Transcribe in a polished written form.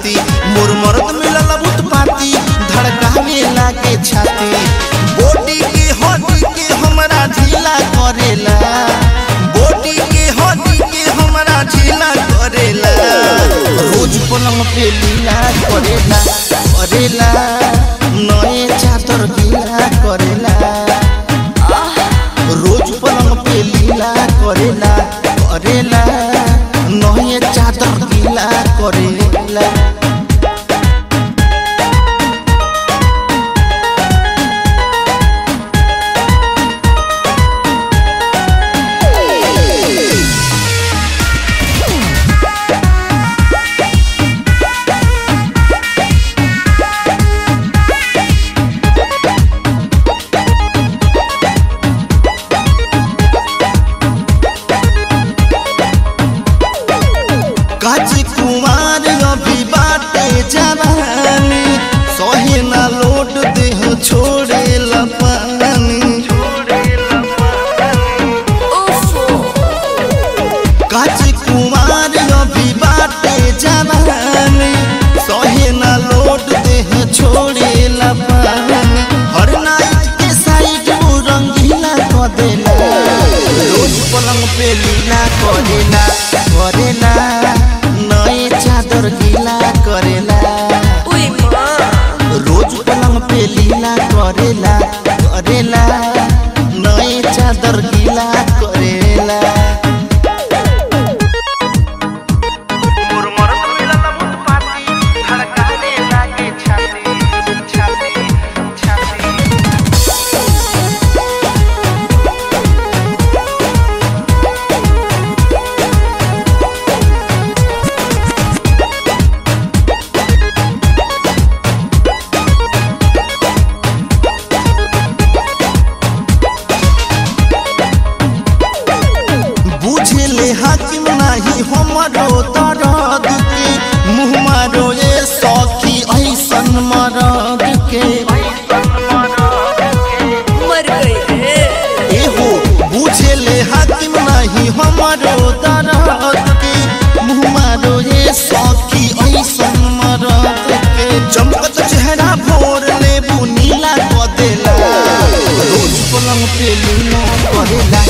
खाती मोर मर्द मिलल उत्पाती धड़कावे लागे छाती बॉडी के हड्डी के हमरा ढीला करेला बॉडी के हड्डी के हमरा ढीला करेला रोज पलंग पे लीला करेला करेला नए चादर गीला करेला रोज पलंग पे लीला करेला करेला नए चादर गीला करेला कुमार अभी बाटे जवानी सहे ना लोट देह छोड़े पानी काच कुमार अभी बाटे जवानी सहे ना लोट देह छोड़े पानी हर नाइट के साइड वो रंगीला कर देला रोज पलंग पे लीला करेला करेला नए चादर गीला करेला रोज पलंग पे लीला करेला करेला नए चादर गीला करेला हाकिम नहीं हमरो दर्द के मुँह मारो ये सखी ऐसन मरद के मर गए एहो बुझे ले हाकिम नहीं हमरो दर्द के मुँह मारो ये सखी ऐसन मरद के चमकत चेहरा भोर ले नीला कर देला रोज पलंग पे लीला करेला